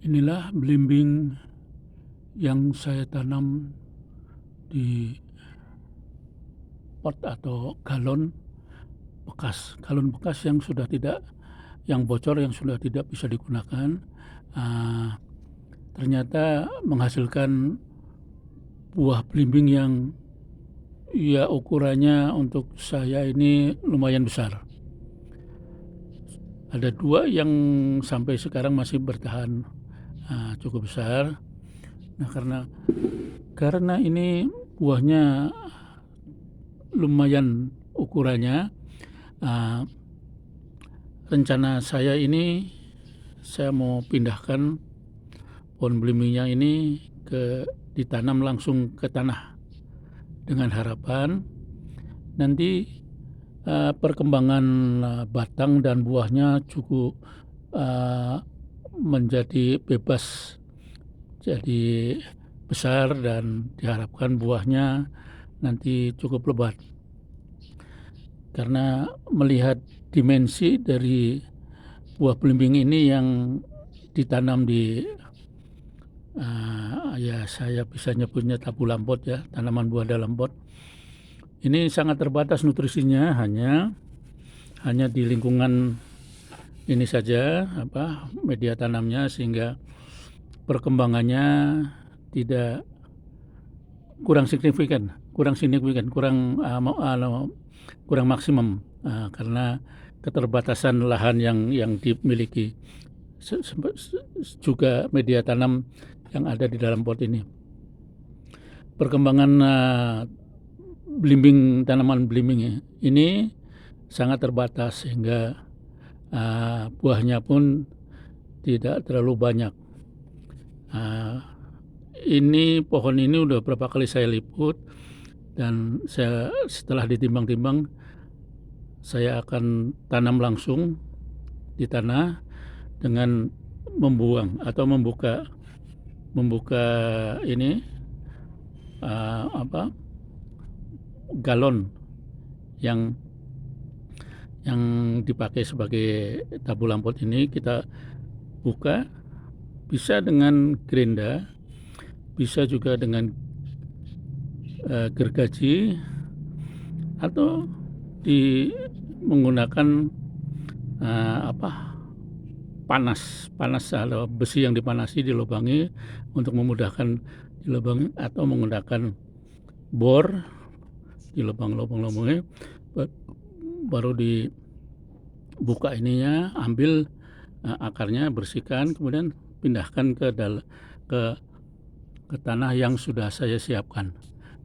Inilah belimbing yang saya tanam di pot atau galon bekas yang sudah tidak, yang bocor, yang sudah tidak bisa digunakan. Ternyata menghasilkan buah belimbing yang ya ukurannya untuk saya ini lumayan besar. Ada 2 yang sampai sekarang masih bertahan cukup besar. Nah, karena ini buahnya lumayan ukurannya, rencana saya ini saya mau pindahkan pohon belimbingnya ini ditanam langsung ke tanah dengan harapan nanti perkembangan batang dan buahnya cukup menjadi bebas, jadi besar, dan diharapkan buahnya nanti cukup lebat. Karena melihat dimensi dari buah belimbing ini yang ditanam di ya saya bisa nyebutnya tabu lampot ya, tanaman buah dalam pot. Ini sangat terbatas nutrisinya, hanya di lingkungan ini saja media tanamnya, sehingga perkembangannya tidak kurang signifikan, kurang maksimum karena keterbatasan lahan yang dimiliki, juga media tanam yang ada di dalam pot ini. Perkembangan tanaman belimbing ini sangat terbatas, sehingga buahnya pun tidak terlalu banyak. Pohon ini udah berapa kali saya liput, dan setelah ditimbang-timbang saya akan tanam langsung di tanah dengan membuang atau membuka ini galon yang dipakai sebagai tabu lampot ini. Kita buka, bisa dengan gerinda, bisa juga dengan gergaji, atau menggunakan panas atau besi yang dipanasi dilubangi untuk memudahkan dilubangi, atau menggunakan bor di lubang-lubangnya, baru dibuka ininya, ambil akarnya, bersihkan, kemudian pindahkan ke tanah yang sudah saya siapkan.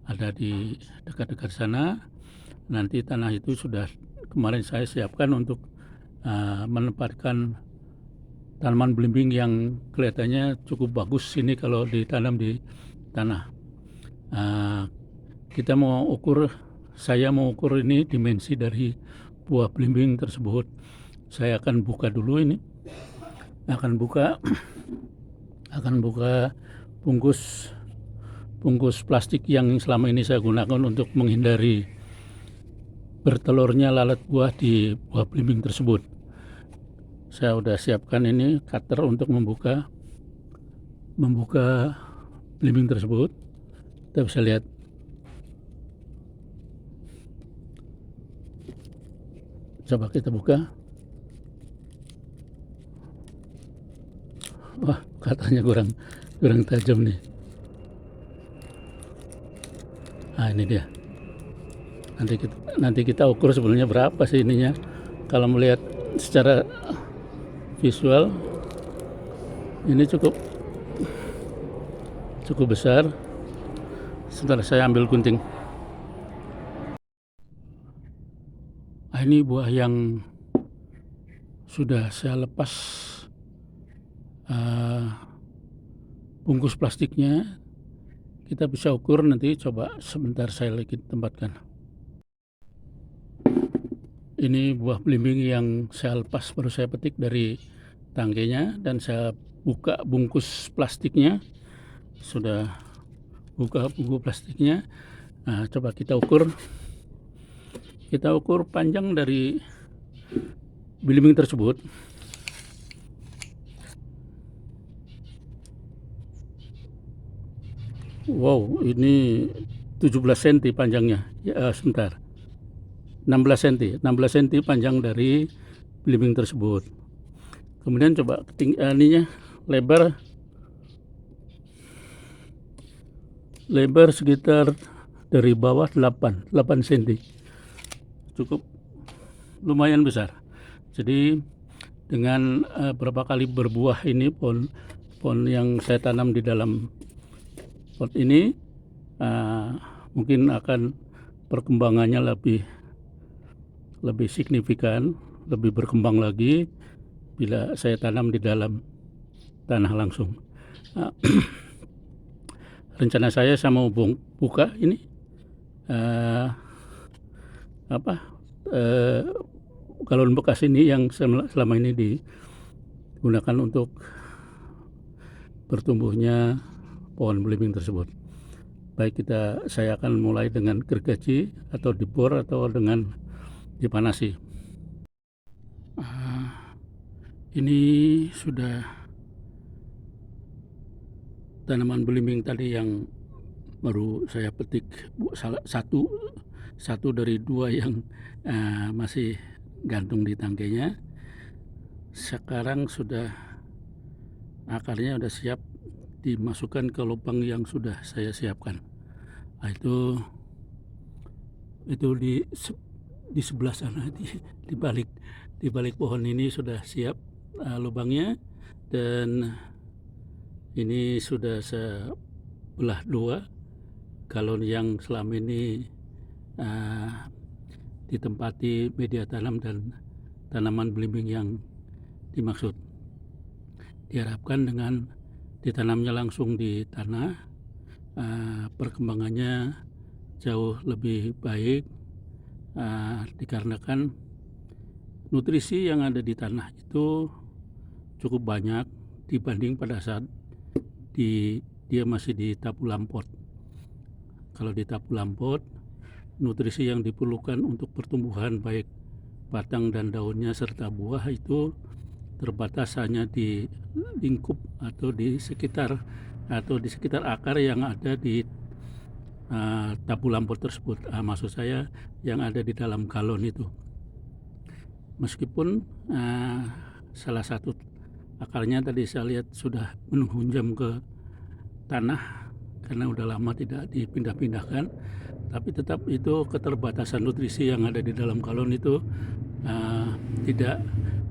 Ada di dekat-dekat sana. Nanti tanah itu sudah kemarin saya siapkan untuk menempatkan tanaman belimbing yang kelihatannya cukup bagus ini kalau ditanam di tanah. Saya mau ukur ini dimensi dari buah belimbing tersebut. Saya akan buka dulu ini. Akan buka bungkus plastik yang selama ini saya gunakan untuk menghindari bertelurnya lalat buah di buah belimbing tersebut. Saya sudah siapkan ini cutter untuk membuka belimbing tersebut. Kita bisa lihat. Coba kita buka. Wah, katanya kurang tajam nih. Ini dia. Nanti kita ukur sebenarnya berapa sih ininya. Kalau melihat secara visual, ini cukup besar. Setelah saya ambil gunting. Ini buah yang sudah saya lepas bungkus plastiknya. Kita bisa ukur nanti. Coba sebentar saya lagi tempatkan. Ini buah belimbing yang saya lepas, baru saya petik dari tangkainya, dan saya buka bungkus plastiknya. Sudah buka bungkus plastiknya. Coba kita ukur. Kita ukur panjang dari belimbing tersebut. Wow, ini 17 cm panjangnya. Ya, sebentar. 16 cm, 16 cm panjang dari belimbing tersebut. Kemudian coba ininya lebar sekitar dari bawah 8 cm. Cukup lumayan besar. Jadi dengan berapa kali berbuah ini pohon yang saya tanam di dalam pot ini mungkin akan perkembangannya lebih signifikan, lebih berkembang lagi bila saya tanam di dalam tanah langsung. Rencana saya mau buka ini galon bekas ini yang selama ini digunakan untuk bertumbuhnya pohon belimbing tersebut. Baik, saya akan mulai dengan gergaji atau dibor atau dengan dipanasi. Ini sudah tanaman belimbing tadi yang baru saya petik, satu dari dua yang masih gantung di tangkainya. Sekarang akarnya sudah siap dimasukkan ke lubang yang sudah saya siapkan. Itu di sebelah sana, di balik pohon ini sudah siap lubangnya, dan ini sudah saya belah dua. Galon yang selama ini ditempati media tanam dan tanaman belimbing yang dimaksud. Diharapkan dengan ditanamnya langsung di tanah, perkembangannya jauh lebih baik, dikarenakan nutrisi yang ada di tanah itu cukup banyak dibanding pada saat dia masih di tabu lampot. Kalau di tabu lampot, nutrisi yang diperlukan untuk pertumbuhan baik batang dan daunnya serta buah itu terbatas hanya di lingkup atau di sekitar akar yang ada di tabu lampot tersebut. Maksud saya yang ada di dalam galon itu. Meskipun salah satu akarnya tadi saya lihat sudah menghunjam ke tanah karena udah lama tidak dipindah-pindahkan, tapi tetap itu keterbatasan nutrisi yang ada di dalam galon itu tidak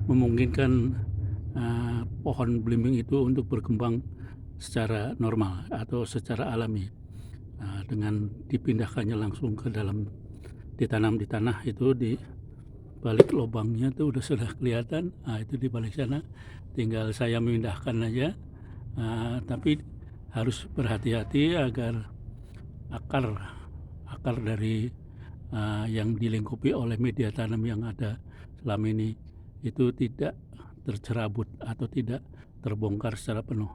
memungkinkan pohon belimbing itu untuk berkembang secara normal atau secara alami. Dengan dipindahkannya langsung ke dalam, ditanam di tanah, itu di balik lubangnya itu sudah kelihatan. Itu di balik sana, tinggal saya memindahkan aja. Tapi harus berhati-hati agar akar dari yang dilingkupi oleh media tanam yang ada selama ini itu tidak tercerabut atau tidak terbongkar secara penuh.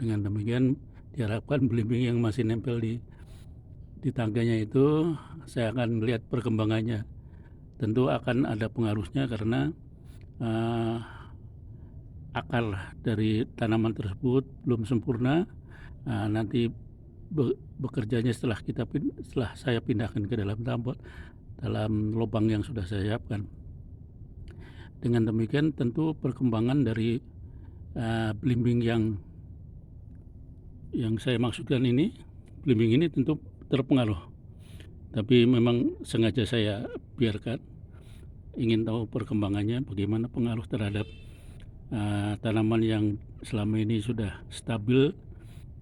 Dengan demikian diharapkan belimbing yang masih nempel di tangkainya itu, saya akan melihat perkembangannya. Tentu akan ada pengaruhnya karena akar dari tanaman tersebut belum sempurna. Nanti bekerjanya setelah saya pindahkan ke dalam lubang yang sudah saya siapkan. Dengan demikian tentu perkembangan dari belimbing yang saya maksudkan ini, belimbing ini tentu terpengaruh. Tapi memang sengaja saya biarkan, ingin tahu perkembangannya, bagaimana pengaruh terhadap tanaman yang selama ini sudah stabil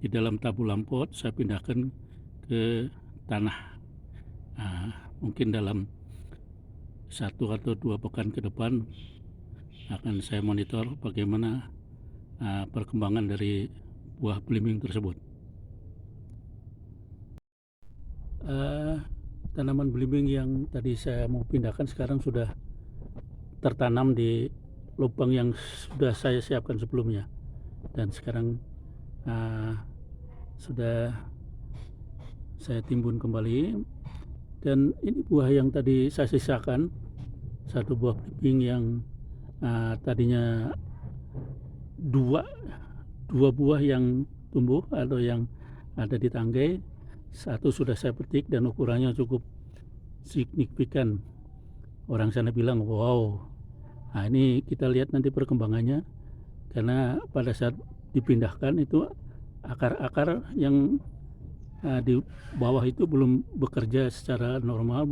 di dalam tabu lampot, saya pindahkan ke tanah. Mungkin dalam 1 atau 2 pekan ke depan akan saya monitor bagaimana perkembangan dari buah belimbing tersebut. Tanaman belimbing yang tadi saya mau pindahkan sekarang sudah tertanam di lubang yang sudah saya siapkan sebelumnya, dan sekarang sudah saya timbun kembali. Dan ini buah yang tadi saya sisakan, satu buah belimbing yang tadinya dua buah yang tumbuh atau yang ada di tangkai, satu sudah saya petik dan ukurannya cukup signifikan. Orang sana bilang, wow. Nah, ini kita lihat nanti perkembangannya, karena pada saat dipindahkan itu akar-akar yang di bawah itu belum bekerja secara normal,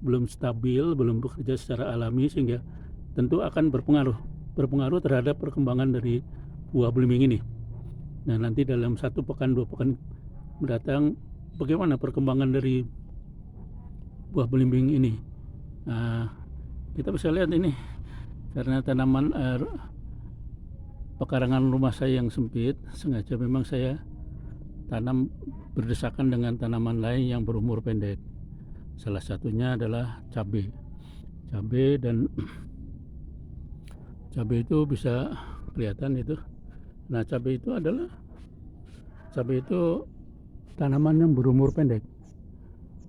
belum stabil, belum bekerja secara alami, sehingga tentu akan berpengaruh terhadap perkembangan dari buah belimbing ini. Nah, nanti dalam 1 pekan 2 pekan mendatang bagaimana perkembangan dari buah belimbing ini. Kita bisa lihat ini, karena tanaman pekarangan rumah saya yang sempit, sengaja memang saya tanam berdesakan dengan tanaman lain yang berumur pendek. Salah satunya adalah cabai dan cabai itu bisa kelihatan itu. Nah, cabai itu tanaman yang berumur pendek,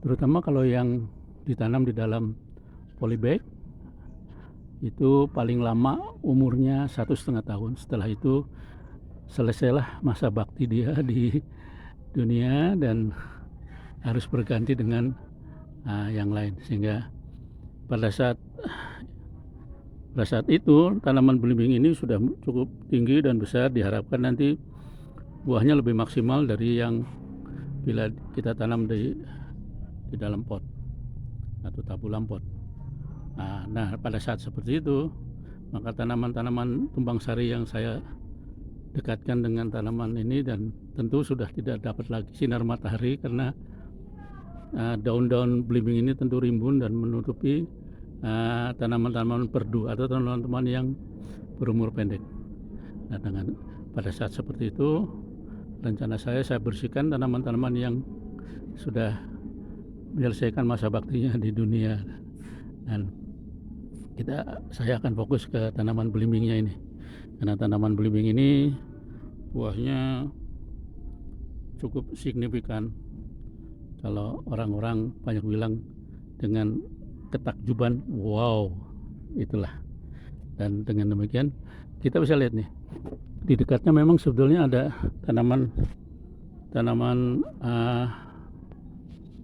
terutama kalau yang ditanam di dalam polybag itu paling lama umurnya 1,5 tahun. Setelah itu selesailah masa bakti dia di dunia dan harus berganti dengan yang lain, sehingga pada saat itu tanaman belimbing ini sudah cukup tinggi dan besar. Diharapkan nanti buahnya lebih maksimal dari yang bila kita tanam di dalam pot atau tabulam pot. Nah, pada saat seperti itu, maka tanaman-tanaman tumbang sari yang saya dekatkan dengan tanaman ini, dan tentu sudah tidak dapat lagi sinar matahari karena daun-daun belimbing ini tentu rimbun dan menutupi tanaman-tanaman perdu atau tanaman-tanaman yang berumur pendek. Nah, pada saat seperti itu, rencana saya bersihkan tanaman-tanaman yang sudah menyelesaikan masa baktinya di dunia, dan saya akan fokus ke tanaman belimbingnya ini, karena tanaman belimbing ini buahnya cukup signifikan. Kalau orang-orang banyak bilang dengan ketakjuban, wow, itulah. Dan dengan demikian kita bisa lihat nih, di dekatnya memang sebetulnya ada tanaman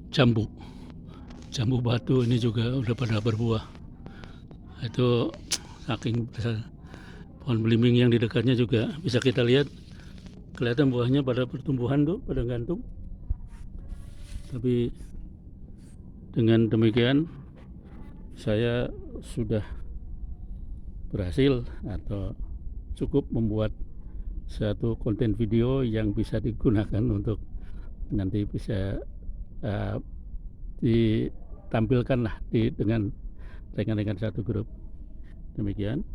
jambu batu. Ini juga udah pada berbuah. Itu saking besar. Pohon belimbing yang di dekatnya juga bisa kita lihat, kelihatan buahnya pada pertumbuhan tuh, pada gantung. Tapi dengan demikian saya sudah berhasil atau cukup membuat satu konten video yang bisa digunakan untuk nanti bisa ditampilkan lah dengan rekan-rekan satu grup. Demikian.